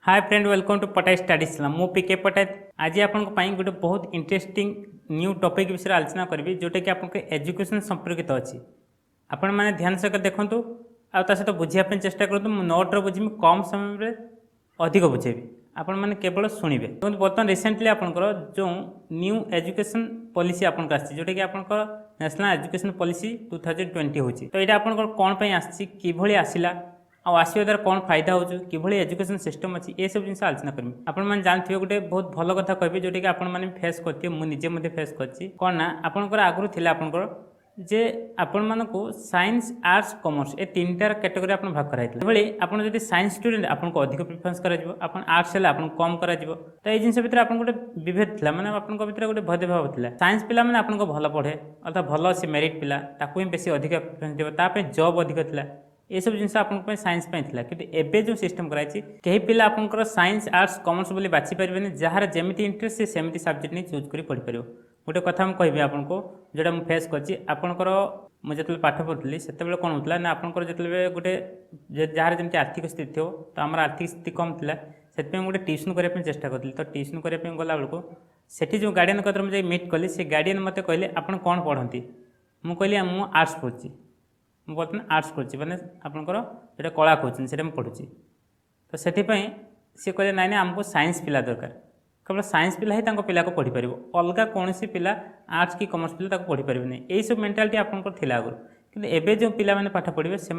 Hi friend, welcome to पटाई studies मु पीके पटाई। आज आपन गोटे बहुत इंटरेस्टिंग न्यू टॉपिक विषय आलोचना करी जोटा कि आपको एजुकेशन संपर्कित अच्छी। आपण मैंने ध्यान सहित देखूँ आ सहित बुझापी चेष्टा करूँ। मुझे नोट्रे बुझी कम समय में अधिक बुझेबी, आपण मैंने केवल शुणवे। बर्तमान रिसेंटली आपंकर जो न्यू एजुकेशन पॉलिसी आपको आसी जोटा कि आपंकर नेशनल एजुकेशन पॉलिसी 2020 होची। तो यहाँ आपंकर कौन पे आसी कि आसला आसवा द्वारा कौन फायदा हो कि एजुकेशन सिस्टम अच्छी ये सब जिन आलोचना करी। आपने जानते गोटे बहुत भल कथा कह जोटा कि आपने फेस करते मुझे फेस कर कौन ना आपंकर आगुरी थे आपंकर जे आपण मानक साइंस आर्ट्स कॉमर्स ए तीन टार कैटेगरी आप भाग कराई आपड़ जब साइंस स्टूडेंट आपको अधिक प्रिफरेंस कर आर्ट्स है आपको कम कर तो ये जिन भितर आप गोटे विभेद था मैंने आप गोटे भेदभाव था। साइंस पिला मैंने आपको भल पढ़े अर्थात भल से मेरिट पिला ताकू ही बेसी अधिक प्रिफरेंस देता जॉब अधिक था। ये सब जिन आप साइंस था कि एवं जो सिस्टम कराई कहीं पिला आपंकर साइंस आर्ट्स कॉमर्स बोली बाछि पारे जार जमी इंटरेस्ट से सेमती सब्जेक्ट नहीं चूज कर पढ़ी पार। गोटे कथा मुझे कहि आपको जोटा मुझे फेस करपणकर मुझे जो पाठ पढ़ी से कौन होता ना आपंकर जो गोटे जार जमी आर्थिक स्थिति हो तो आम आर्थिक स्थिति कम थी से गोटे ट्यूशन करने चेष्टा करी। तो ट्यूशन करने गला बेलू से जो गार्डियन कतर मुझे मीट कली से गार्डियन मत कहले आप कौन पढ़ती मुझे कहली मुझे आर्ट्स पढ़ी मुझे बर्तमान आर्ट्स पढ़ी मैंने आपंकर जो कला कहते हैं पढ़ुची। तो से कहले नाई ना आमको साइंस पिला दरकार केवल साइंस पिला ही पिला को पढ़ी पार अलग कौन सी पिला आर्ट्स कि कॉमर्स पिला पढ़ी पारे नहीं। यही सब मेंटालिटी आपंकर थी आगुरी कि एवं जो पिला मैंने पाठ पढ़े से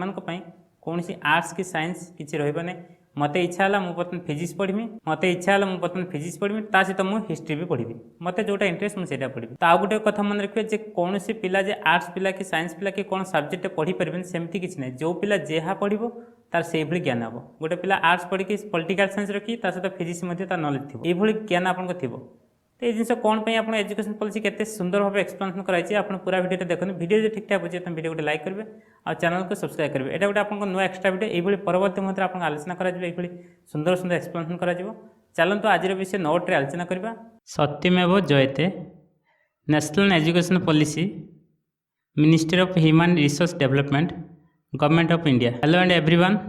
कौन सी आर्ट्स कि साइंस किसी रही मत इच्छा है मुझे बर्तमान फिजिक्स पढ़ी मत इच्छा है मुझे बर्तमान फिजिक्स पढ़ी सहित मुझे हिस्ट्री भी पढ़ी मत जोटा इंटरेस्ट मुझे पढ़ी। तो आउ गोटे कथा मन रखिए कौन सी पिला जे आर्ट्स पिला कि साइंस पिला कि कौन सब्जेक्ट पढ़ी पारे सेमती किसी ना जो पिला जहाँ पढ़ो तार से ज्ञान हम गोटे पिला आर्ट्स पढ़ी पॉलिटिकल साइंस रखी सहित फिजिक्स नॉलेज थी ये ज्ञान आपको थी। तो ये जिन कौन पे आप एजुकेशन पॉलिसी केते सुंदर भाव एक्सप्लेनेशन कराई आप पूरा वीडियो देखते वीडियो जो ठीक ठाक बुझे तो वीडियो गोटे लाइक करेंगे और चैनल को सब्सक्राइब करेंगे। यहाँ गोटे आपको नुआ एक्सट्रा वीडियो ये परवर्ती मुहूर्ते आप आलोचना कर सुंदर सुंदर एक्सप्लेनेशन कर चलते आज विषय नोट्रे आलोचना करवा। सत्यमेव जयते national education policy ministry of human resource development government of India. Hello and everyone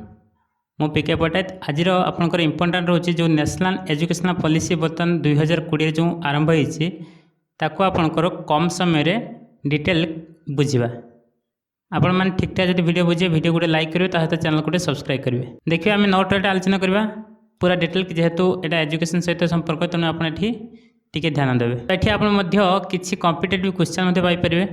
मु पीके पटायत। आज आपंकर इम्पोर्टाट रोचे जो नेशनल एजुकेशनल पॉलिसी बर्तमान 2020 जो आरंभ होती आपंकर कम समय डिटेल बुझा आपण मैंने ठीक ठाक जो वीडियो बुझे वीडियो गोटे लाइक करेंगे सहित चैनल को सब्सक्राइब करेंगे। देखिए आम नोट आलोचना करवा पूरा डिटेल जेहेतु यहाँ एजुकेशन सहित संपर्क तेणु आपड़ी टी ध्यान देवे। ये आप किसी कॉम्पिटिटिव क्वेश्चन पाइपर।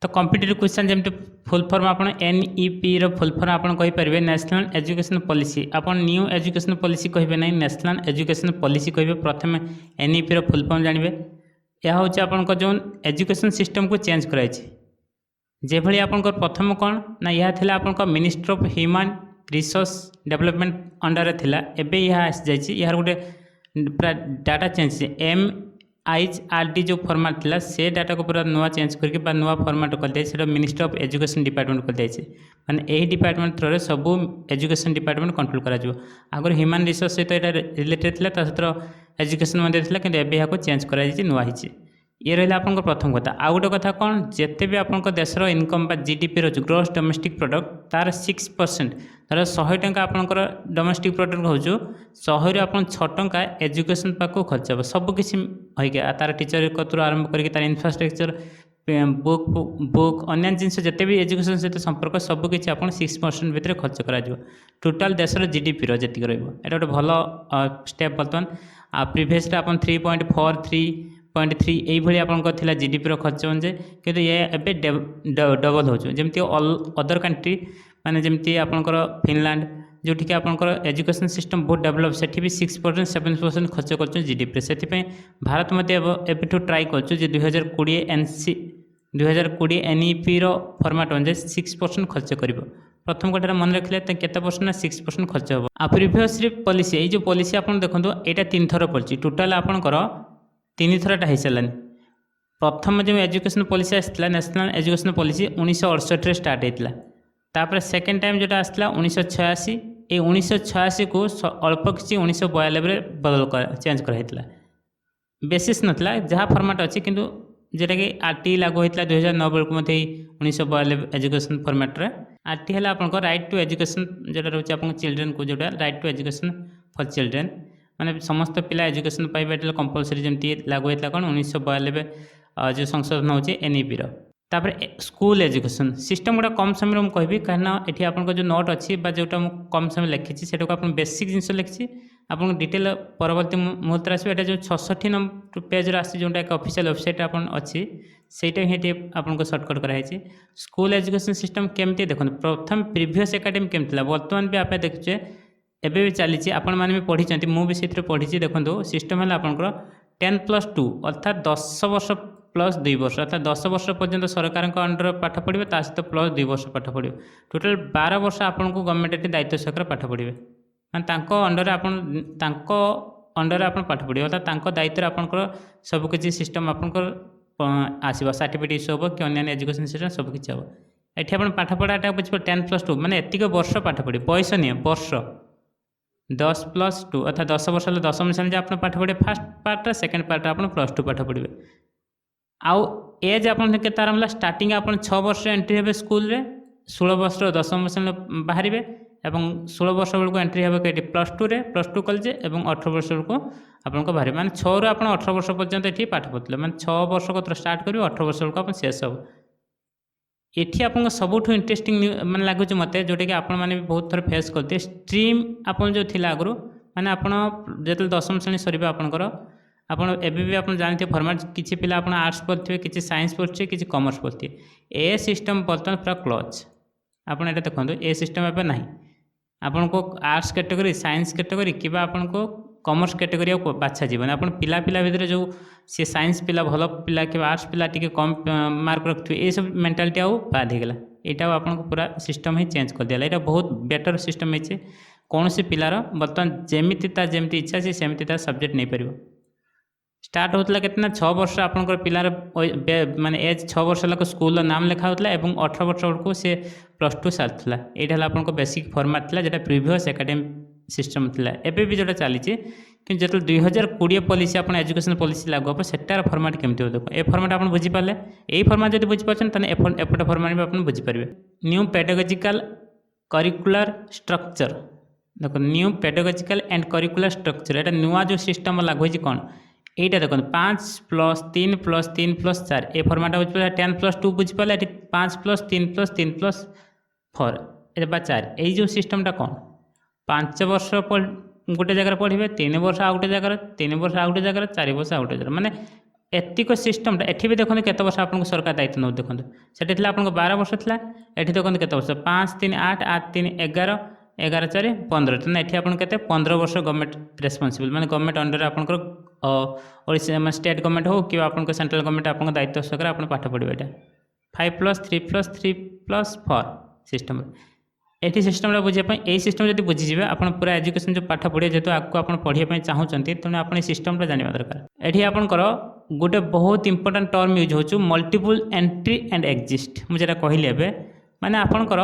तो कॉम्पिटिटिव क्वेश्चन जमी फुल फॉर्म आप NEP फुल फॉर्म आप कहींपर नेशनल एजुकेशन पॉलिसी आप न्यू एजुकेशन पॉलिसी कहे ना नेशनल एजुकेशन पॉलिसी कहे। प्रथम NEP फुल फॉर्म जानवे यह हूँ आप जो एजुकेशन सिस्टम को चेंज कराई जो भाई आप प्रथम कौन ना यह था आप ministry of human resource development under थी एवं यह आसी जाइए यार गोटे पूरा डाटा चेंज MIHRD जो फॉर्मेट था से डाटा को पूरा नुआ चेंज करके नुआ फॉर्मेट कर दिया मिनिस्ट्री ऑफ एजुकेशन डिपार्टमेंट कर दिया माने यही डिपार्टमेंट थ्रू सब एजुकेशन डिपार्टमेंट कंट्रोल करा आगर ह्यूमन रिसोर्स सहित यहाँ रिलेटेड था सहित एजुकेशन था कि चेंज कर नुआ ये रहा आप प्रथम कथा। आउ गोटे कथा कौन जिते भी आप देशर इनकम GDP रोज ग्रोस डोमेस्टिक प्रोडक्ट तार 6% धर 100 टंका आपंकर डोमेस्टिक प्रोडक्ट हो 100 आप 6 टंका एजुकेशन पाक खर्च हे सबकि होगा तार टीचर कतरू आरंभ कर इनफ्रास्ट्रक्चर बुक अन्य जिनस जिते भी एजुकेशन सहित संपर्क सबकि आप 6% भितर खर्च कर टोटाल देशर GDP जी रहा गोटे भल स्टेप। बर्तमान प्रिवियस आप 3.43.3 यही आपंकर GDP खर्च जे कि ये डबल हो जमी अदर कंट्री माने जमी आपंकर फिनलैंड जो कि आपंकर एजुकेशन सिस्टम बहुत डेवलप से भी 6% 7% खर्च कर GDP से भारत मत एबठू ट्राई कर 2020 NEP फॉर्मेट अनुसार 6% खर्च कर। प्रथम कथा मन रखिले केते परसेंट ना 6% खर्च हे। आ प्रीवियसली पॉलिसी ये जो पॉलिसी आप देखो यहाँ 3 थर पड़ी टोटाल आपंकर 3 थरटा हो सारानी। प्रथम जो एजुकेशन पॉलिसी आसाला नेशनल एजुकेशन पॉलिसी 1968 स्टार्ट होता तापर सेकेंड टाइम जोटा आसाला 1986 ये 1986 को अल्प किसी 1992 बदल कर चेंज कराइला बेसिस नाला जहाँ फॉर्मेट अच्छी किंतु जोटा कि RT लागू होता 2009 बेलू मत 1992 एजुकेशन फॉर्मेट्रे RT है आप राइट टू एजुकेशन जोटा रोचे आप चिल्ड्रेन को जोटा right to education for children माने समस्त पिला एजुकेशन पाइबा कंपलसरी जमी लागू होता कौन 1992 जो संशोधन हो एनईपी स्कूल एजुकेशन सिस्टम गुड़ा कम समय में कहबी कहीं ये आप जो नोट अच्छी जोटा कम समय लिखी से बेसिक जिन लिखी आप डिटेल परवर्ती मुहूर्त आसो जो 66 नंबर पेज आसी जोटा एक ऑफिशियल वेबसाइट अच्छी सेटा ही आपको सर्टकट कराई स्कूल एजुकेशन सिस्टम केमती देखो प्रथम प्रीवियस एकाडेमी केमती बर्तमान भी आप देखुचे एबे भी चली आपण मैंने भी पढ़ी मुझे पढ़ी देखो सिस्टम है आपंकर 10+2 अर्थात 10 वर्ष प्लस 2 वर्ष अर्थात 10 वर्ष पर्यंत सरकार अंडर पाठ पढ़े सहित प्लस 2 वर्ष पाठ पढ़े टोटाल 12 वर्ष आपन को गवर्नमेंट ये दायित्व सहकार पाठ पढ़े माने अंडर अंडर आप पाठ पढ़े अर्थात दायित्व आपंकर सबकि सिस्टम आपंकर आसो सर्टिफिकेट इश्यू हम कि अन्य एजुकेशन सिस्टम सबकि हम ये आप पाठ पढ़ाटा बुझे 10+2 माने एतिक वर्ष पाठ पढ़े बयस नहीं वर्ष 10+2 अर्थात 10 वर्ष 10 श्रेणी आप पाठ पढ़े फास्ट पार्ट सेकेंड पार्ट आप +2 पाठ पढ़े आउ एज आप स्टार्टिंग आप 6 वर्ष एंट्री हे स्कूल रे 16 वर्ष 10 श्रेणी बाहर एवं 16 वर्ष बेलू एंट्री हे कहीं +2 कॉलेज और 18 वर्ष बेलू आपको बाहर माने 6 रु आप 18 वर्ष पर्यंत ये पाठ पढ़ते माने 6 वर्ष को स्टार्ट करेंगे 18 वर्ष बेलू आप शेष हम ये आपको सबुठ इंटरेस्टिंग मैंने लगुच मत जोटा कि आपण मैंने भी बहुत थर फेस करते स्ट्रीम आप जो थी आगु मैंने आप जो 10वीं श्रेणी सर आपंकर आपड़ एबी भी आप जानते फॉर्मेट किसी पिला आप आर्ट्स पढ़े कि साइंस पढ़े कि कॉमर्स पढ़े ए सिस्टम बर्तमान पूरा क्लोज आपड़ ये देखो ए सिस्टम एवं ना आपन को आर्ट्स कैटेगरी साइंस कैटेगरी कि आपन को कॉमर्स कैटेगरी बाछा जीवन आप पिला पिला भितर जो सी साइंस पिला भल पिला कि आर्ट्स पिला टी कम मार्क रखिए ये सब मेंटालिटी आउ बाद होगा यहाँ आपन को पूरा सिस्टम ही चेंज कर दिया यहाँ बहुत बेटर सिस्टम है कौन सी पिलार बर्तमान जमी इच्छा सी सेमती सब्जेक्ट नहीं पार स्टार्ट होता कितना 6 वर्ष आपंकर पिलार माने एज 6 वर्ष लग स्कूल नाम लिखा होता है 18 वर्ष बेलू सी +2 सारी यहाँ आप बेसिक फॉर्मेट था जो प्रीवियस एकाडेमी सिस्टम था एबे भी जोटा चली कि जो 2020 पॉलिसी आप एजुकेशन पॉलिसी लागू हम सेटार फॉर्मेट केमती हो देखो ए फॉर्मेट आप बुझीपारे यही फॉर्मेट जो बुझीपार एपट फॉर्मेट भी आप बुझीपारे न्यू पेडागोजिकल करिकुलर स्ट्रक्चर देखो new pedagogical and curricular structure यहाँ नुआ जो सिस्टम लागू हो कौन यहाँ देखो 5+3+3+4 ए फॉर्मेट बुझे 10+2 बुझीपारे 5+3+3+4 ये 4 यही जो सिस्टमटा कौन 5 वर्ष गोटे जगह पढ़े 3 वर्ष आ गोटे जगह 3 वर्ष आ गोटे जगह 4 वर्ष आ गोटे जगह माने एतिक सिस्टमटा एठी भी देखो केते वर्ष आपको सरकार दायित्व नौ देखो सेठी थला आपको 12 वर्ष था एठी देखो केते वर्ष 5 3 8 8 3 11 11 4 15 तो ये आप 15 वर्ष गवर्नमेंट रेस्पॉन्सिबल माने गवर्नमेंट अंडर आपंकर ओडिशा स्टेट गवर्नमेंट हो कि आप सेंट्रल गवर्नमेंट आप दायित्व सहकार आप पाठ पढ़े यहाँ 5+3+3+4 सिस्टम ये सिस्टम बुझापी यही सिस्टम जब बुझीजे आप पूरा एजुकेशन जो पाठ पढ़े जेहतु आपको आप पढ़ाई चाहते तेणु आप सिस्टम जानवा दरकार ये आपंकर गोटे बहुत इंपोर्टाट टर्म यूज हो मल्टीपल एंट्री एंड एक्जिस्ट मुझे कहली एवं माने आपंकर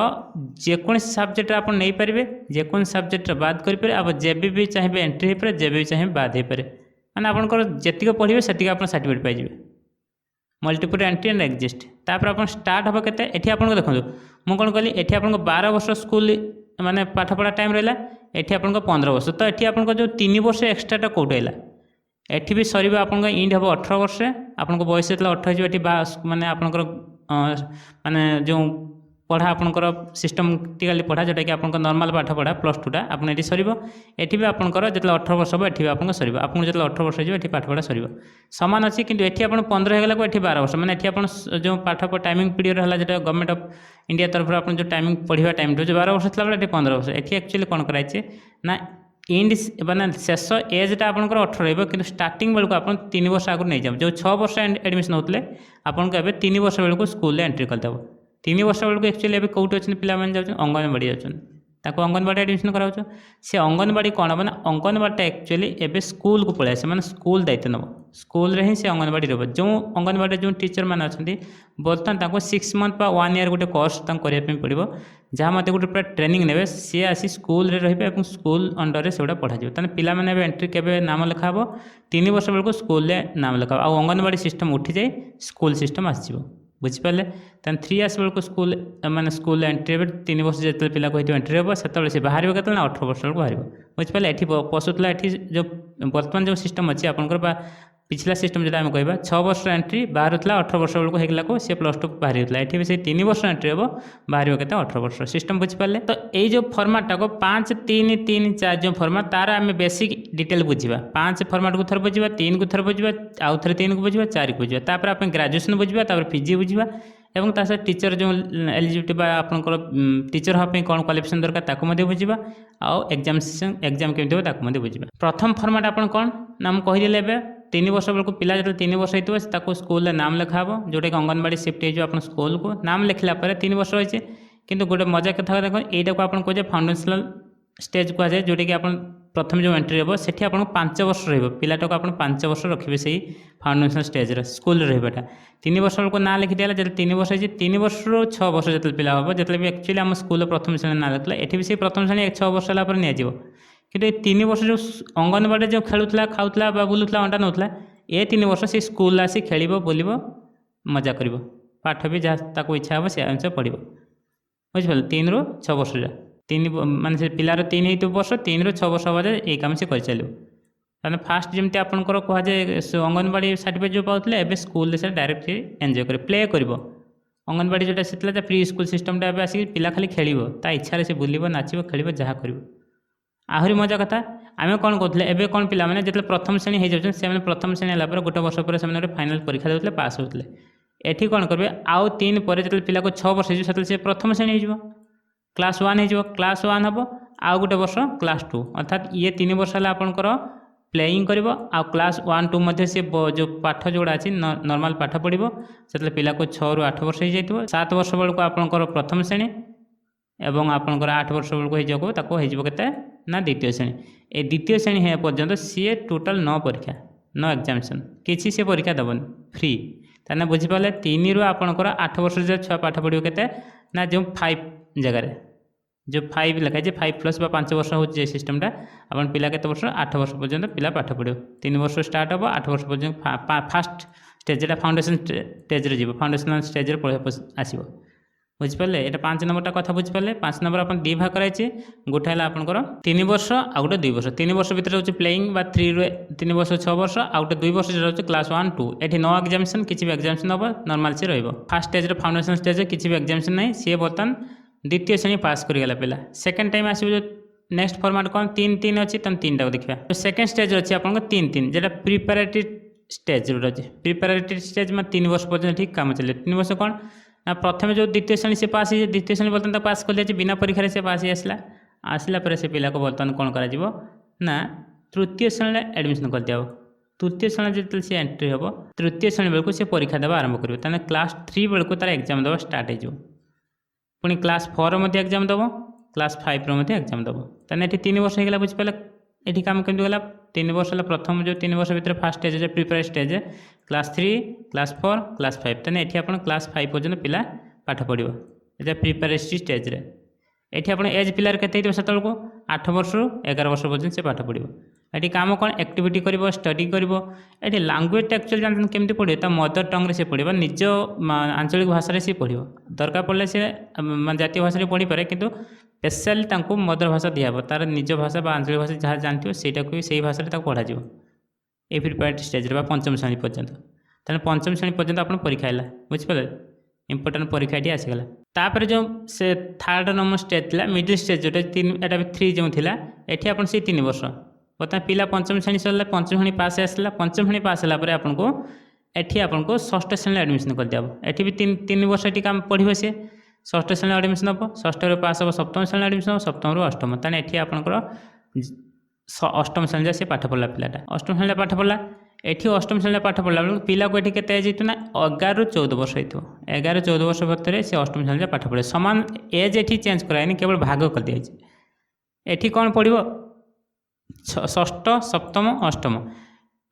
जेकोसी सब्जेक्ट आप नहीं पारे जेकोसी सब्जेक्ट बाद करेंगे आप जब भी चाहिए एंट्री हो पाए जब भी चाहिए बाद हो पाए माने आपंकर जी पढ़े से आप सर्टिफिकेट पाइबे मल्टीपल एंट्री एंड एक्जिस्ट तापर आप स्टार्ट हम के देखो मुझे कौन कहली ये आप 12 वर्ष स्कूल माने पाठ पढ़ा टाइम रहा ये आप 15 वर्ष तो ये आप जो 3 वर्ष एक्सट्राटा कौट है ये भी सर आप इंड हम 18 वर्ष आपको बयस 18 ये माने आपंकर माने जो पढ़ा आपंकर सिस्टमटिकाली पढ़ा जोटा कि आप नॉर्मल पाठ पढ़ा +2टा आपन ये सर ये भी आपंकर जो 18 वर्ष हम ये आप सर आपको जो 18 वर्ष हो पाठ पढ़ा सर सामान अच्छी कि ये आप 15 होगा ये 12 वर्ष मैंने ये आप जो पाठ टाइमिंग पीरियड है जो गवर्नमेंट ऑफ इंडिया तरफ आप जो टाइमिंग पढ़ा टाइम जो 12 वर्ष था ये 15 वर्ष ये एक्चुअली कौन कराई ना इंड माने शेष एजटा आपंकर 18 कि स्टार्टिंग बेलू आप 3 वर्ष आगुरी नहीं जाओ जो 6 वर्ष एडमिशन होते आपको ए 3 वर्ष बेलू स्कूल एंट्री करदेव 3 वर्ष बेलू एक्चुअली ए कौटी अच्छे पे जाऊँ अंगनवाड़ी जाऊँ अंगनवाड़ी एडमिशन कराऊँ से अंगनवाड़ी कौन मैंने अंगनवाड़ी एक्चुअली एवं स्कूल को पलि आसे मैंने स्कूल दायित्व नब स्कूल रे ही से अंगनवाड़ी रहा जो अंगनवाड़ी जो टीचर मैंने अच्छा बर्तमान 6 मंथ 1 ईयर गोटे कोर्स करने पड़ो जहाँ मत गोटे पूरा ट्रेनिंग ने सी आसी स्कूल रे रही और स्कूल अंडर से पढ़ा पे मैंने एंट्री के नाम लिखा 3 वर्ष बेलू स्कूल नाम लिखा आ अंगनवाड़ी सिस्टम उठी जाए स्कूल सिस्टम आसो बुझिपारे तेन 3 इयर्स बेलू स्कूल माने स्कूल एंट्री 3 वर्ष जो पिला को एंट्री हम से बाहर के 18 वर्ष बेलू बाहर बुझिपारे ये पशुला ये जो बर्तमान जो सिस्टम अच्छी आपंकर पिछला सिस्टम जो आम कह 6 वर्ष एंट्री बाहर 18 वर्ष बेलू होगा सी +2 बाहर होता है से 3 वर्ष एंट्री हम बाहर के 18 वर्ष सिस्टम बुझिपारे। तो यही जो फर्माटा को 5 3 3 4 जो फर्माट तार आम बेसिक डिटेल बुझा 5 फर्माट को थर बुझा 3 को थर बुझा आउ थे 3 को बुझा 4 को बुझा तापर आप ग्रेजुएसन बुझा पीजी बुझा एवं ता सहित टीचर जो एलिजिबिलिटी आपंकर टीचर हाँपी कौन क्वालिफिकेशन दरकार ताकू बुझा आउ एग्जाम केमी हो बुझा। प्रथम फर्माट आप कौन ना मुझे कहीदेली ए 3 वर्ष बेलू पिला जो 3 वर्ष होता स्कूल नाम लिखा हो जोटा कि अंगनवाड़ी शिफ्ट हो स्कूल को नाम लिखला 3 वर्ष रही कि गोटे मजा कथा देख यहाँ को आप कहे फाउंडेशनल स्टेज कहुए जोटा कि आप प्रथम जो एंट्री हम से आपको 5 वर्ष रहा को आप 5 वर्ष रखिए से फाउंडेशनल स्टेज स्कूल रहा 3 वर्ष बेलू ना लिखिदेला जो 3 वर्ष 3 वर्ष 6 वर्ष जो पिला हम जो भी एक्चुअली आम स्कूल प्रथम श्रेणी ना लिखला ये भी से प्रथम श्रेणी 6 वर्ष है निजी कि 3 वर्ष जो अंगनवाड़ी जो खेलुला खाऊला बुलूला अंडा नौला ये 3 वर्ष से स्कूल आसी खेल बुल मजा कर पाठ भी जहाँ इच्छा हम से अनुसार पढ़ बुझिपारे 3 ରୁ 6 वर्ष जा 3 मानते पिलार 3 वर्ष 3 ରୁ 6 वर्ष हम ये कम से कर चलो ताने फास्ट जमी आपंकर कहुए अंगनवाड़ी सर्टिफिकेट जो पाते एवं स्कूल से डायरेक्ट एंजॉय कर प्ले कर अंगनवाड़ी जोटा से प्री स्कूल सिस्टम आसिक पिला खाली खेल इच्छा से बुल नाचब खेल जहाँ कर आहरी मजा कथा आम कौन कहते हैं कौन पिला मैंने जो प्रथम श्रेणी हो जाते हैं प्रथम श्रेणी है गोटे वर्ष पर फाइनाल परीक्षा देते पास होते एठी कौन करेंगे आउ 3 पर जो पिला को 6 वर्ष से प्रथम श्रेणी हो क्लास 1 हो क्लास 1 हम आउ गोटे वर्ष क्लास 2 अर्थात ये 3 वर्ष है आपंकर प्लेइंग कर क्लास 1 2 मध्य से जो पाठ जोड़ा अच्छी नॉर्मल पाठ पढ़ो से पिला को 6 ରୁ 8 वर्ष हो जाए 7 वर्ष बेलू आपंकर प्रथम श्रेणी एवं आपंकर 8 वर्ष बेलू होते ना द्वितीय श्रेणी ए द्वितीय श्रेणी है पर्यंत सी टोटाल 9 परीक्षा 9 एग्जामिनेशन किसी से परीक्षा देवन फ्री ताने बुझिपारे 3 ରୁ आपंकर 8 वर्ष जो छुआ पाठ पढ़ो के ना जो 5 जगार जो 5 लिखाई 5+ 5 वर्ष हो सिस्टमटा आप पिला के वर्ष 8 वर्ष पर्यंत पिला पाठ पढ़ो 3 वर्ष स्टार्ट हम 8 वर्ष पर्यंत फास्ट स्टेज फाउंडेशन स्टेज जी फाउंडेशनल स्टेज आसो बुझिपारे ये 5 नंबरटा कथा बुझिपारे 5 नंबर आप 2 भाग कराई गोटे है आपंकर 3 वर्ष आ गोटे 2 वर्ष 3 वर्ष भितर रोचे प्लेइंग 3 वर्ष 6 वर्ष आ गोटे 2 वर्ष रोचे क्लास 1 2 ये 9 एग्जामिनेशन किसी भी एग्जामिनेशन हम नॉर्मल से रहा फास्ट स्टेज फाउंडेशन स्टेज किसी भी एग्जामिनेशन नहीं सी बर्तमान द्वितीय श्रेणी पास करगला पिला सेकेंड टाइम आसो जो नेक्स्ट फॉर्मेट कौन 3 3 अच्छी तुम 3 टाक देखा सेकेंड स्टेज अच्छी आप 3 3 जो प्रिपेरेटरी स्टेज जो अच्छे प्रिपेरेटरी स्टेज में 3 वर्ष पर्यटन ठीक काम चले 3 वर्ष कौन ना प्रथम जो द्वितीय श्रेणी से पास हो द्वितीय श्रेणी बर्तमान पास कर दिया बिना परीक्षा से पास ही आसला पर से पिला को बर्तमान कौन कर ना तृतीय श्रेणी एडमिशन कर दिया तृतीय श्रेणी जो सी एंट्री हम तृतीय श्रेणी बेलू से परीक्षा देवा आरंभ कर क्लास 3 बेलू तार एग्जाम देवा स्टार्ट हो पुणी क्लास 4 एग्जाम देव क्लास 5 एग्जाम देव ताने 3 वर्ष होगा बुझिपारे ये कम केमती गला 3 वर्ष है प्रथम जो 3 वर्ष भितर fast stage prepare stage class 3 class 4 class 5 ताने ये आप क्लास 5 पर्यंत पिला पाठ पढ़ो ये प्रिपेरेटरी स्टेज ये आप एज पिलार के से 8 वर्ष 11 वर्ष पर्यटन से पाठ पढ़ो ये कम कौन एक्टिविटी कर स्टडी कर ये लांगुएज एक्चुअली जानते केमती पढ़ो मदर टंग से पढ़ो निज आंचलिक भाषा से पढ़ो दरकार पड़े से जातीय भाषा पढ़ी पारे किंतु स्पेशली मदर भाषा दिहब तार निज भाषा आंचलिक भाषा जहाँ जानते से ही भाषा पढ़ा ये प्रिपेरेटरी स्टेज पंचम श्रेणी पर्यंत तेनाली पंचम श्रेणी पर्यंत आप परीक्षा है बुझिपारे इंपोर्टाट परीक्षाटी आसीगला तापर जो से थर्ड नंबर स्टेज था मिडिल स्टेज जोटा 3 जो था ये आप 3 वर्ष बर्तमान पिला पंचम श्रेणी सरला पंचम श्रेणी पास आसला पंचम श्रेणी पास है आपको एटी आपको षष्ठ श्रेणी एडमिशन कर दिया ये भी 3 वर्ष ये कम पढ़ो सी षष्ठ श्रेणी एडमिशन हम षष्ठ पास हम सप्तम श्रेणी एडमिशन हम सप्तम ରୁ अष्टम ताने ये आपंकर अष्टम श्रेणी से पाठ पढ़ला पिलाटा अष्टम श्रेणी पाठ पढ़ला ये अष्टम श्रेणी पाठ पढ़ला बेलू पिला को ये केते एज ना 11 ରୁ 14 वर्ष हो 11 ରୁ 14 वर्ष भितर से अष्टम श्रेणी पाठ पढ़े सामान एज ये चेंज कराएनि केवल भाग कर दिया ये कौन पढ़ो षष्ठ सप्तम अष्टम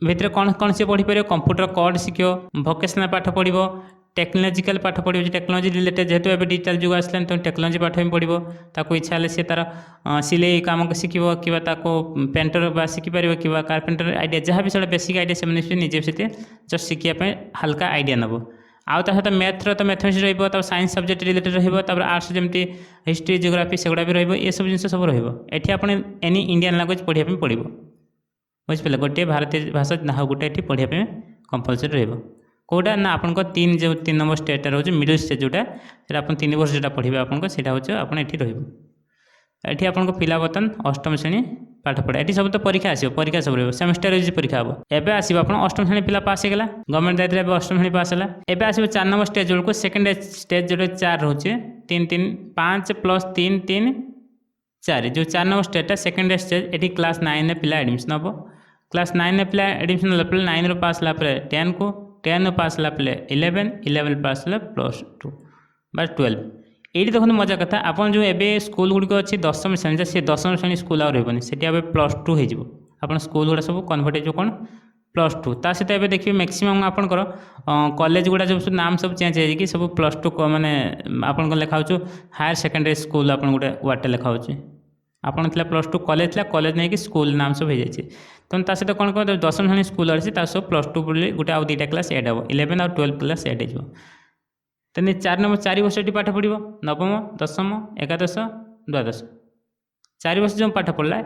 भितर कौन कौन से पढ़ी पार कंप्यूटर कोड शिख भोकेशनल पाठ पढ़ो टेक्नोलोजिकल पाठ पढ़ो टेक्नोलोजी रिलेटेड जेहेतु ए डिजिटल जुग आसलानी तो टेक्नोलोजी पाठ भी पढ़ो ताको इच्छा हेल्ले सी तार सिलाई काम शिख कि पेंटर बा शिखिपार कि कार्पेंटर आइडिया जहाँ भी बेसिक आइडिया से निजे से जस्ट शिखापी हल्का आइडिया नब आउ ता सहित मैथ्र तो मैथमेटिक्स रहिबो, तब साइंस सब्जेक्ट रिलेटेड रहिबो, तब आर्ट्स जमती हिस्ट्री जियोग्राफी सेगुड़ा भी रहिबो, ये सब जिन सब रहिबो। एठी आपण एनी इंडियन लैंग्वेज पढ़िया पे पड़ो, बुझिपारे गोटे भारतीय भाषा ना गोटे ये पढ़िया पे कंपलसरी रहिबो। कौटा ना आपन तीन जो 3 नंबर स्टेट रोचे मिडिल स्टेज जोटा सेटा आप 3 वर्ष जो पढ़े आपको सीटा हूँ आपड़ ये रही आपको पिला बर्तमान अष्टम श्रेणी पाठ पढ़ा ये सब तो परीक्षा आसो, परीक्षा सब रही सेमेस्टर वाइज परीक्षा हम एवं आसो आप अष्टम श्रेणी पिला पास होगा, गवर्नमेंट दायित्व अष्टम श्रेणी पास है। एवं आसो 4 नंबर स्टेज बेलू सेकेंड स्टेज जो 4 रोचे 3 3 5 प्लस 3 3 4 जो 4 नंबर स्टेटा सेकेंड स्टेज ये क्लास 9 पिला एडमिशन हम। क्लास 9 पिला एडमिशन है 9 पास है 10 को, 10 पास है 11, 11 पास है +2 बस 12। ये देखो मजा कथा आप जो एवं स्कूल गुड़िक अच्छी 10वीं श्रेणी से 10वीं श्रेणी स्कूल आउ रही से +2 हो स्कूल गुड़ा सब कन्वर्ट हो कौन +2 ता सहित एवं देखिए मैक्सिमम आपंकर कॉलेज गुड़ा जो नाम सब चेंज हो सब +2 माने आपन लिखा हायर सेकेंडरी स्कूल आप गोटे वार्ड लिखा आपन +2 कॉलेज था, कॉलेज नहीं कि स्कूल नाम सब हो जाए। तो सहित कौन कह 10वीं श्रेणी स्कूल अच्छी सब +2 बोली गोटे आउ 2टा क्लास एड हम 11 और 12 क्लास एड हो। तेने 4 नंबर 4 वर्ष ये पाठ पढ़ो नवम दशम एकादश द्वादश 4 वर्ष जो पाठ पढ़ला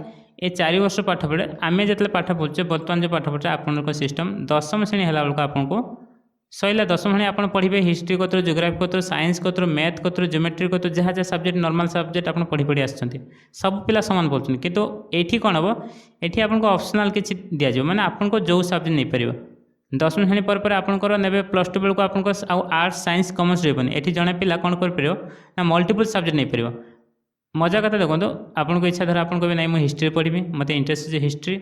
ये 4 वर्ष पाठ पढ़े आम जो पाठ पढ़े बर्तमान जो पाठ पढ़े आपन सिस्टम 10वीं श्रेणी है बेलू आपको सैला 10वीं श्रेणी आप पढ़े history Qatar geography Qatar science Qatar math Qatar geometry Qatar जहाँ जहाँ सब्जेक्ट नॉर्मल सब्जेक्ट आप पढ़ी पढ़ी आसुँच सब पिला सामान पढ़ुं कितु ये कौन हम ये आपको ऑप्शनल किसी दिज्व मैंने आपको जो सब्जेक्ट नहीं पार 10वीं श्रेणी पर आपंकर ने +2 बेलू आप आर्ट्स साइंस कॉमर्स रही ये जड़े पिला कौन कर ना मल्टीपल सब्जेक्ट नहीं पार। मजा कथा देखो आपको इच्छा धर आप कहे ना मुझे हिस्ट्री पढ़ी मत इंटरेस्ट है हिस्ट्री,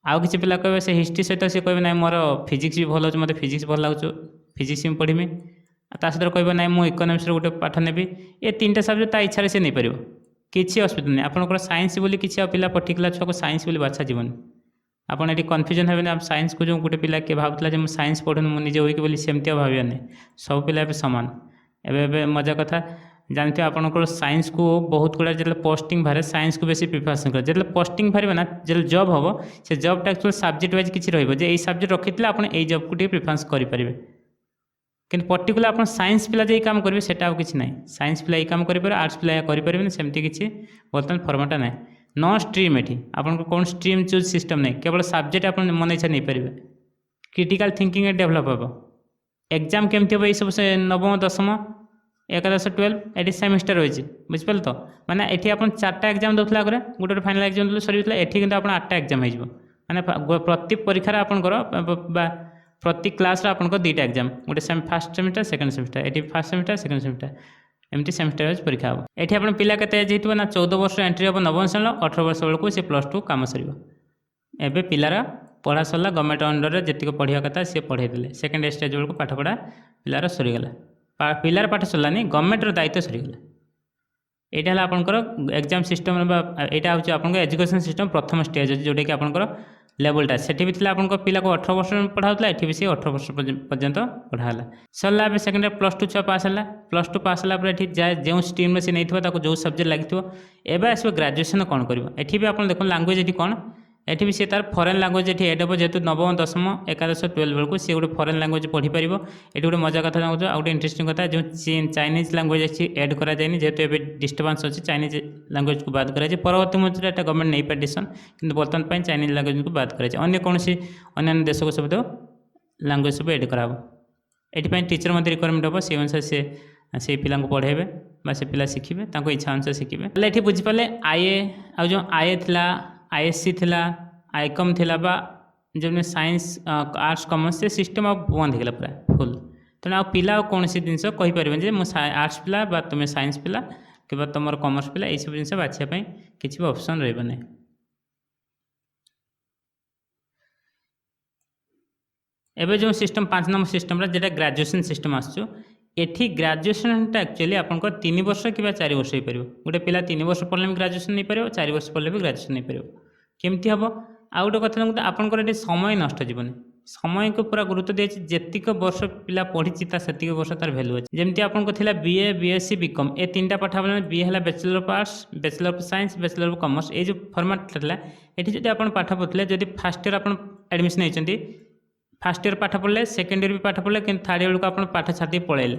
आउ किसी पिला कहे से हिस्ट्री सहित सी कहे ना मोर फिजिक्स भी भल अच्छे मत फिजिक्स भल लगुच फिजिक्स भी पढ़ी सहित कह ना मुझे इकोनॉमिक्स गोटे पाठ नेबी ये 3टा सब्जेक्ट ता इच्छा से नहीं पार किसी असुविधा नहीं। आपंकर साइंस बोली किसी पिला पर्टिकुलर छुआ को साइंस बोली बाछा जीवन आपड़ ये कन्फ्यूजन हे आप साइंस को जो गोटे पिला किए भावुला मुझे साइंस पढ़ुनी मुझे निजे होगी सेमती भाव नहीं सब पिला सामान एवं मजा कथा जानते आपंकर साइंस को बहुत गुड़ा जो पोस्टिंग बाहर साइंस को बेसी प्रिफरेसन कर जो पोस्टिंग बाहर ना जो जॉब हम से जॉबटा एक्चुअली सब्जेक्ट वाइज किसी रही सब्जेक्ट रखी आप जॉब को प्रिफरेंस करेंगे कि पर्टिकुलर आप साइंस पिला जो काम करेंगे से किसी ना साइंस पिला काम करेंगे आर्ट्स पिला करेंगे सेमती किसी बर्तमान फर्माटा ना नो स्ट्रीम ये आपको कौन स्ट्रीम चूज सिस्टम नहीं केवल सब्जेक्ट आप मन इच्छा नहीं पारे क्रिटिकल थिंकिंग डेभलप हम एग्जाम केमती हम ये सब से नवम दशम एकादश 12 ये सेमिस्टर रही बुझिपारे तो मैंने ये आप 4टा एग्जाम दूसरा आगे गोटे फाइनाल एग्जाम देते सरी ये कि आप 8टा एग्जाम हो मैंने प्रति परीक्षार आपंकर प्रति क्लास आप 2टा एग्जाम गोटे फर्स्ट सेमिस्टर सेकेंड सेमिस्टर ये फर्स्ट सेमिस्टर सेकेंड सेमिस्टर एमती सेमिस्टर वाइज परीक्षा हम। ये आप पिला के एज हो ना 14 वर्ष एंट्री हम नवम श्रेणी 18 वर्ष बेलू सी +2 कम सर एवं पिलार पढ़ा सरला गवर्नमेंट अंडर में जी पढ़ा कथा सी पढ़े देते सेकेंड स्टेज बेलू पाठ पढ़ा पिलार सरीगला पिलार पाठ सरलानी गवर्नमेंटर दायित्व सरीगला। यहाँ है आपंकर एग्जाम सिस्टम यहाँ हूँ आप एजुकेशन सिस्टम प्रथम स्टेज अच्छे जोटा कि आपंकर लेवलटा से भी थी आप पिला को 18 वर्ष पढ़ाऊला ये भी सी 18 वर्ष पर्यंत पढ़ाला सरला सेकेंड +2 छुआ पास है +2 पास है जो स्ट्रीम से नहीं जो सब्जेक्ट लगी एवं आसो ग्रेजुएसन कौन कर ये भी आप देखो लांगुएज ये कौन ये भी सी तार फरेन लांगुएज ये एड हम जेहतु नवम दशम एकादश 12 बेलू सी गोटे फरेन लांगुएज पढ़ी पार ये गोटे मजा कथा चाहूँ आ गए इंटरेस्टिंग कथा जो चाइनीज लांगुएज अच्छी एड कराए जेहतु ए डिस्टर्बांस अच्छी चाइनीज लांगुएज को बाद कराई परवर्ती मुहूर्त में गवर्नमेंट नहीं पारे डिसीजन कि बर्तमान चाइनीज लांगुएज को बाद कराई अन्य कौन अन्य देश को सब लांगुएज सब एड कराब ये टीचर मध्य रिक्वायरमेंट हम से अनुसार से पिला पढ़ेबे से पिला शिखे इच्छा अनुसार शिखे ये बुझीपारे आईए आ जो आईए थी आईएससी थिला आईकम थिला बा जब साइंस आर्ट्स कॉमर्स से सिस्टम आ बंद होगा पूरा फुल तेणु आ पिला कौन सी जिन कहीपर मुझे आर्ट्स पिला बा तुम साइंस पिला कि तुम कॉमर्स पिला ये सब जिन बाछापी किसी भी ऑप्शन रही एवं जो सिस्टम 5 नंबर सिस्टम जेटा ग्रेजुएशन सिस्टम आसो ये ग्रेजुएशनटा एक्चुअली आप 3 वर्ष कि 4 वर्ष हो पार गोटे पिला 3 वर्ष पढ़ले भी ग्रेजुएशन नहीं पार 4 वर्ष पढ़ले भी ग्रेजुएशन नहीं पार केमती हम आ गए कथा आपंकर ये समय नष्ट जीवन समय को पूरा गुरुत्व दिए जेतिक वर्ष पिला पढ़ी से वर्ष तार भैल्यू अच्छे जमी आपको थी बीए बीएससी बीकम ये 3टा पाठ बीए है bachelor of arts bachelor of science bachelor of commerce ये जो फॉर्मेट था ये जो आप पाठ पढ़ते जब फास्ट ईयर आप एडमिशन होती फास्ट इयर पाठ पढ़ले सेकेंड इयर भी पाठ पढ़ले कि थर्ड इयर को आप पाठ छाड़ी पलैले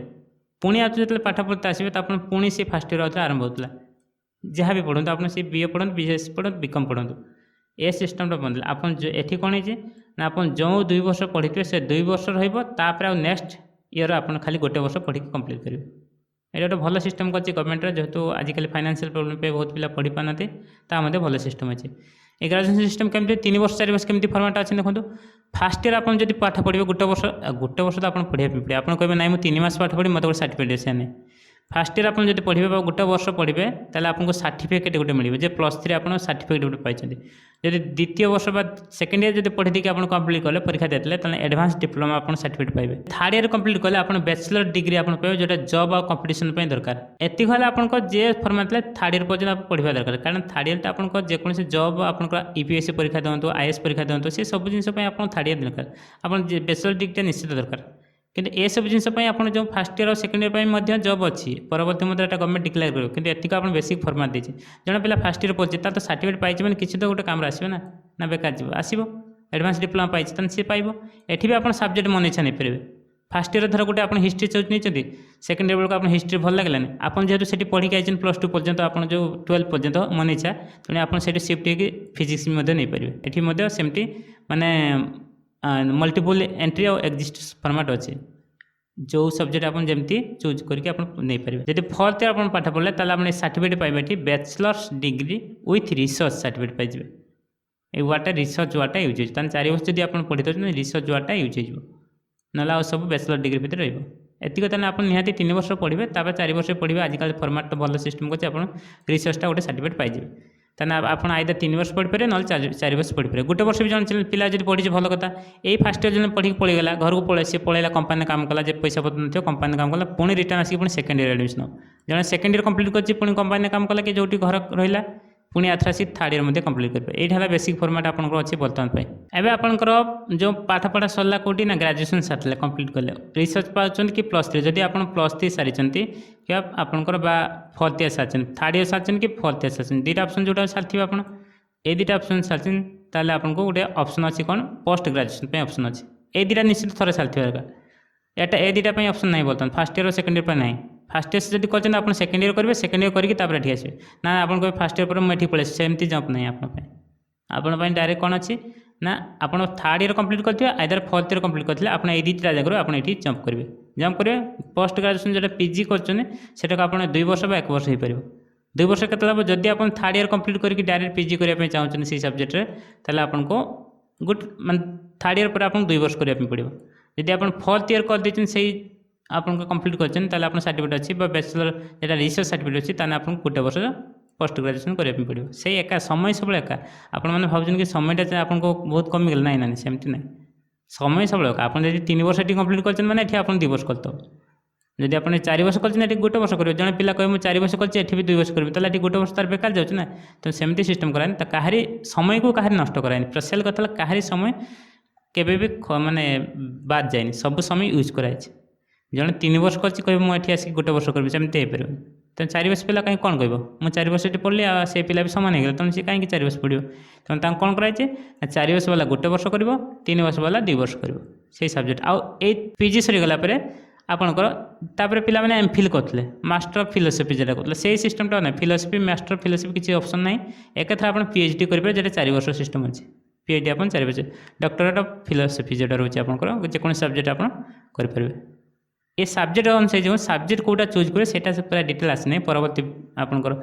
पुणी आज जो पाठ पढ़ते आसवे तो आप पुणी से फास्ट इयर आरंभ होता जहाँ भी पढ़ते आप बीए पढ़ते बीएस पढ़ते बीकम पढ़ते ए सिस्टम बदल आप एठी कौन है ना आप जो 2 वर्ष पढ़ी थे से 2 वर्ष रहा नेक्स्ट इयर आप खाली गोटे वर्ष पढ़ी कंप्लीट करेंगे ये गोटे भल सिस्टम कर गवर्नमेंट जेहेतु आजिकल फाइनेंशियल प्रोब्लेम पे बहुत पिला पढ़ी पाना ता भल सिस्टम अच्छे ये ग्रेजुएशन सिस्टम केमती 3 वर्ष 4 वर्ष केमती फॉर्मेट अच्छे देखो फास्ट इयर आप पाठ पढ़े गोटे वर्ष तो आप पढ़ाई पड़े आप कहे ना मुझे 3 मास पाठ पढ़ी मतलब गोटे सर्टिफिकेट से नहीं फास्ट इयर आप जो पढ़े गोटे वर्ष पढ़े ताले आपको सर्टिफिकेट गोटे मिले जे +3 आप सर्टिफिकेट गोटे पाई जब द्वितीय वर्ष सेकेंड इयर जो पढ़ी देखिए आप कंप्लीट कले परीक्षा देते एडवांस डिप्लोमा आप सर्टिफिकेट पाइबे थर्ड इयर कंप्लीट कले आप बैचलर डिग्री आप पाइबे जो जॉब और कंपटीशन दरकार एति कहले आपन जे फॉर्मेट थर्ड इयर पर्यटन आप पढ़ा दरकार कारण थर्ड इयर आपन जेकोसी जॉब आप यूपीएससी परीक्षा दिखाँ आईएएस परीक्षा दिखाँ से सब जिन थर्ड इयर दरकार आप बैचलर डिग्री निश्चित दरकार किंतु ये सब जिनस आप जो फास्ट इयर और सेकेंड इयर जॉब अच्छी परवर्ती मध्य गवर्नमेंट डिक्लेयर करेंगे किंतु एतिक आप बेसिक फॉर्मेट देती जन पिला फास्ट इयर पढ़े तो सर्टिफिकेट पाई मैंने किसी तो गोटे काम आसो ना बेकार जीव आसो एडवांस डिप्लोमा पाई सी पाइब एटी भी आप सब्जेक्ट मन इच्छा नहीं पारे फास्ट इयर धर गोटे आप हिस्ट्री चूज नहीं सेकेंड इयर बेलू आप हिस्ट्री भल लगे आप जेहतु से पढ़ी आई +2 पर्यटन आप जो 12 पर्यंत मन इच्छा तेणु आप शिफ्ट होगी फिजिक्स नहीं पारे ये सेमती माने मल्टीपल एंट्री और एक्जिस्ट फॉर्मेट अच्छे जो सब्जेक्ट आप जमी चूज करके नहीं पारे जब फोर्थ इयर आप पाठ पढ़ले आप सर्टिफिकेट पाइबे bachelor's degree with research certificate पाइबे ये वार्डटा रिसर्च वार्डटा यूज हो 4 वर्ष जब आप पढ़ी दे रिसर्च वार्डटा यूज हो ना सब बैचलर डिग्री भितर रही एतिक आप निहाती 3 वर्ष पढ़े 4 वर्ष पढ़े आजिकल फॉर्मेट तो भल सिस्टम कर रिसर्चटा गोटे सर्टिफिकेट पाइबे ताना आप आइदर 3 वर्ष पढ़ी पारे ना 4 वर्ष पढ़ी पारे गोटे वर्ष भी जन पिला जब पढ़ी भल कथा यही फास्ट इयर जन पढ़ी पलैगला घर को पड़े सी पलैला कंपानी काम कला जब पैसा पत्र नहीं कंपानी काम कला पुणी रिटर्न आसिक पुणी सेकेंड इयर एडमिशन जन सेकेंड इयर कंप्लीट कर पुणी कंपानी काम कला कि जो घर रहा पुणी आथर आसी थर्ड इयर में कंप्लीट करेंगे ये बेसिक फॉर्मेट आपंकर अच्छे बर्तमान एवं आपंकर जो पाठ पढ़ा सरला कौटी ना ग्रेजुएशन सारे कंप्लीट कले रिसर्च पाँच कि +3 जदि आप +3 सारी कि आपंकर फोर्थ इयर सारी थर्ड इयर सारी कि फोर्थ इयर सारी दुटा ऑप्शन जो सारी आप ये दुटा ऑप्शन सारी ताले आपको गोटे ऑप्शन अच्छी कौन पोस्ट ग्रेजुएशन ऑप्शन अच्छे ये दुटा निश्चित थोड़े सारी दरकार एटा ए दुटा पोप्शन नहीं बर्तमान फास्ट इयर और सेकेंड इयर ना फास्ट इयर जब कर आप सेकेंड इयर करेंगे सेकेंड इयर करके आसवे ना आप फास्ट इयर पर मुझे पड़े सेमती जंप नहीं आप डायरेक्ट कौन अच्छी ना आप थर्ड इयर कंप्लीट करते आइदर फोर्थ इयर कंप्लीट करते आप ये दुटा जगह आप जंप करेंगे पोस्ट ग्रेजुएशन जो पीजी कर आप 2 वर्ष 1 वर्ष हो पार 2 वर्ष के जदि आप थर्ड इयर कंप्लीट करके डायरेक्ट पीजी करने चाहते से सब्जेक्ट ताले आपको गुड मान थर्ड इयर पर आप 2 वर्ष करने पड़ो जदि आप फोर्थ इयर कर देते से आपको कंप्लीट कर सर्टिफिकेट अच्छी बैचलर जो रिसर्च सर्टिफिकेट अच्छी ताने आपको गोटे वर्ष पोस्ट ग्रेजुएशन करने पड़ो से एका समय सब एका आपने भावुन कि समयटा आपको बहुत कमिगला ना ना सेमती ना समय सब एका आप 3 वर्ष कंप्लीट कर मैंने आप 2 वर्ष करते जब आप 4 वर्ष कर गोटे वर्ष करेंगे जन पिला कहे 4 वर्ष कर भी 2 वर्ष करेंगे ताले गोटे वर्ष तार बेकार जाऊँ ना तो सेमती सिस्टम करानी तो कहारी समय को कहारी नष्ट करानी प्रेसियल कथा कहारी समय केबे भी माने बाद जाए सब समय यूज कराई जन 3 वर्ष कर कहे मुझे आसिक गोटे वर्ष करी सेमती हो पार तो 4 वर्ष पिला कहीं कौन कह मुझे 4 वर्ष पढ़ली से पिला भी सामान हो तेणु सी कहीं 4 वर्ष पढ़ो तेणु कौन कराई 4 वर्ष वाला गोटे वर्ष कर 3 वर्ष वाला 2 वर्ष कर सब्जेक्ट आउ पीजी सरीगला आपणकर पिला मैंने एमफिल करते मास्टर ऑफ फिलोसफी जो करते से सिस्टमटा ना फिलोसफी मास्टर ऑफ फिलोसफी किसी ऑप्शन ना एक आप पीएचडी करेंगे जो 4 वर्ष सिस्टम अच्छे पीएचडी आप 4 वर्ष डॉक्टरेट ऑफ फिलोसफी जो रोचे आपंकर जेको सब्जेक्ट आप करेंगे ये सब्जेक्ट अनुसार जो सब्जेक्ट कौटा चूज करे सेटा से पूरा डिटेल आसने परवर्ती आपंकर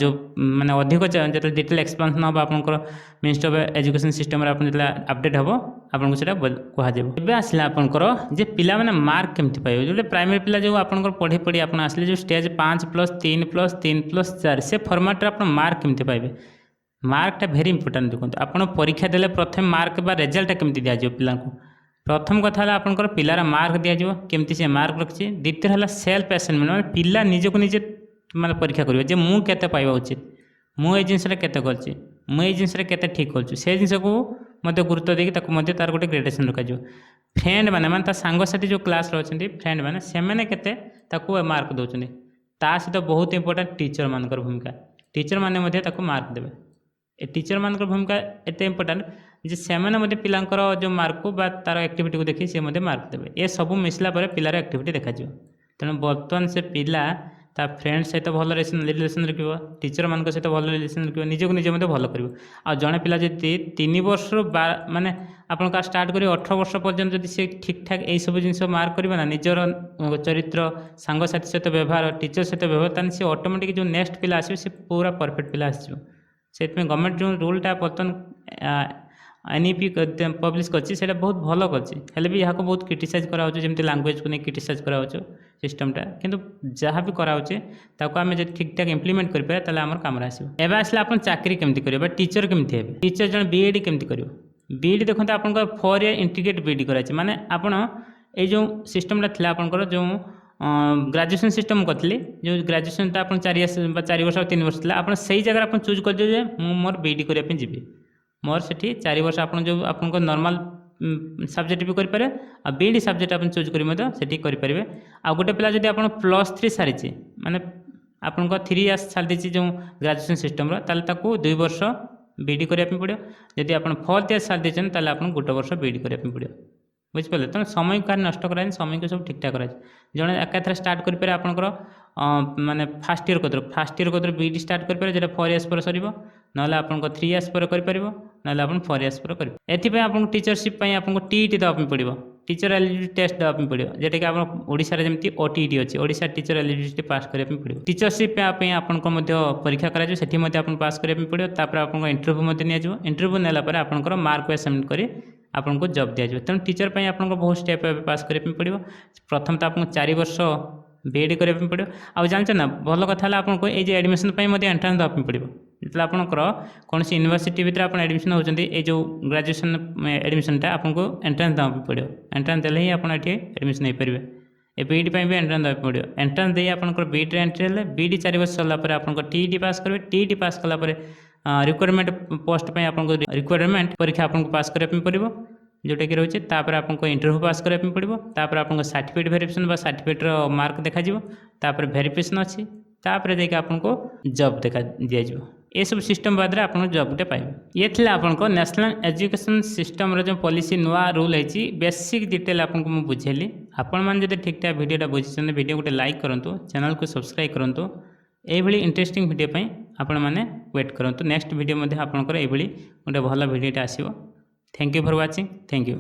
जो माने अधिक जो डिटेल एक्सप्लेनेशन हम आपंकर मिनिस्ट्री ऑफ एजुकेशन सिस्टम आप जो अपडेट हम आपको से कह आसला आपंकर जे पिला माने मार्क केमती पाइबे जो प्राइमरी पिला जो आपंकर पढ़ी पढ़ी आप आसले जो स्टेज 5+3+3+4 से फॉर्मेट आप मार्क केमती पाइबे मार्कटा भेरी इंपोर्टेंट देखो आप परीक्षा देले प्रथम मार्क बा रिजल्ट केमती दिया पिला प्रथम कथा है आपंकर पिलार मार्क दिज्व केमती से मार्क रखी द्वितीय है सेल्फ असेसमेंट मैं पिला निजक निजे माने परीक्षा करेंगे मुझे केते पाइबा उचित मुझे जिनसा केते करछि मुझे जिनसा केते ठीक करछि से जिनस को मध्य गुरुत्व देकी तार गोटे ग्रेडेसन रखा फ्रेंड मैंने सांगसाथी जो क्लास अच्छे फ्रेंड मैंने से केते मार्क दौरान ता सहित बहुत इंपोर्टेंट टीचर मानकर भूमिका टीचर मैंने मार्क देवे टीचर मान भूमिका एत इंपोर्टाट जे सेमाने मते पिलांकर जो मार्क को बा तार एक्टिविटी को देखि से मते मार्क देबे ए सब मिसला पर पिलार एक्टिविटी देखा जिवो तेणु बर्तमान से पिला ता फ्रेंड सहित भल रिलेसन रखिबो टीचर मान सहित भल रिलेसन रखिबो निजको निजे मते भल करिवो आ जणे पिला जति 3 वर्ष माने आपन का स्टार्ट करी 18 वर्ष पर्यंत जदि से ठीक ठाक एई सब जिंस मार्क करिबा ना निजर चरित्र सांग साथी सहित व्यवहार टीचर सहित व्यवहार तान से ऑटोमेटिक जो नेक्स्ट पिला आसीबो से पूरा परफेक्ट पिला आसीबो सेतमे गवर्नमेंट जो रूलटा बर्तन एनईपी पब्लिश करछि सेटा बहुत भल करछि हेले भी यहाँ बहुत क्रिटिसाइज करा होछ जेमति लैंग्वेज को नै क्रिटिसाइज करा होछ सिस्टमटा किंतु जहाँ भी करा होछ ताको आमे जे ठीक ठाक इंप्लीमेंट करि पारे ताले हमर काम आसीबो एबा आसला अपन चाकरी केमति करियो बा टीचर केमति हेबे टीचर जण बीएडी केमति करियो बीएडी देखंत आपन को 4 ईयर इंटीग्रेटेड बीएडी करा छै माने आपन ए जो सिस्टमटा थिला आपन को जो ग्रेजुएशन सिस्टम करथिले जो ग्रेजुएशन ता आपन 4 वर्ष 3 वर्ष थिला आपन सही जगह आपन चूज कर जे मु मोर बीएडी करिया पे जिबी मोर से 4 वर्ष आपन जो आपन को नॉर्मल सब्जेक्ट भी करें आ बीएडी सब्जेक्ट आप चूज करें आ गोटे पिला जब आप +3 सारी माने आपन को 3 इयर्स छाड़ी जो ग्रेजुएशन सिस्टम ताको 2 वर्ष बीएडी करने पड़ो जदि आप 4th इयर छाड़ी देते आप गोटे वर्ष बीएडी करने पड़ो बुझिपारे तेना समय का नष्ट कराए समय को सब ठीक ठाक कराए जड़े एकाथरे स्टार्ट करें आपंकर माने फास्ट इयर को बीएडी स्टार्ट करें जो 4 इयर्स पर सर ना आपको 3 इयर्स पर करें ना आप 4 इयर्स पर करें एपाई आपको टीचरशिप आपको टीईटी देवाई पड़ो टीचर एलिजिबिलिटी टेस्ट देवाई पड़ो जोटा कि आप ओडिशा जमी ओटीईटी अच्छी ओडिशा टीचर एलिजिबिलिटी पास करने पड़ो टीचरशिप आपको परीक्षा कर पास करने पड़ो आपको इंटरव्यू दिया इंटरव्यू नेला आपंकर मार्क वाइज सबमिट कर आपको जॉब दिया तेणु टीचर पर आपको बहुत स्टेप पास करने पड़ो प्रथम तो आपको 4 वर्ष बीएडी करने पड़ो आ जानते ना भल कथा आपको ये एडमिशन एंट्रांस देवाई पड़ो जो आपंकर कौन सी यूनिवर्सिटी भितर आप एडमिशन होती ये जो ग्रेजुएशन एडमिशनटा आपको एंट्रांस देवाई पड़ो एंट्रांस देले ही आप एडमिशन हो पारे ए बीईडी भी एंट्रांस देवाई पड़ो एंट्रांस दे आपंकर बीईडी एंट्री हेल्ले बीईडी 4 वर्ष सरला आप टीईटी पास करेंगे टीईटी पास कलापर रिक्वायरमेंट पोस्ट पे आपको रिक्वायरमेंट परीक्षा आपको पास करने पड़ो जोटा कि रोचे तापर आपको इंटरव्यू पास करने पड़ो तापर आपको सर्टिफिकेट वेरिफिकेशन बा सर्टिफिकेट मार्क देखा तापर वेरिफिकेशन अच्छी तापर देखिए आपको जॉब देखा दिज्व ये सब सिस्टम बाद आप जॉब गोटे पाइबे ये थे आपको नेशनल एजुकेशन सिस्टम जो पॉलिसी नुआ रूल है बेसिक डिटेल आपको मुझे बुझेली आपण मैंने जो ठीक ठाक वीडियोटा बुझे वीडियो गोटे लाइक करूँ चैनल को सब्सक्राइब करूँ ये इंटरेस्टिंग वीडियो पे आपण मैंने वेट करूँ नेक्स्ट वीडियो आपंकर ये गोटे भल वीडियोटा आसो thank you for watching thank you.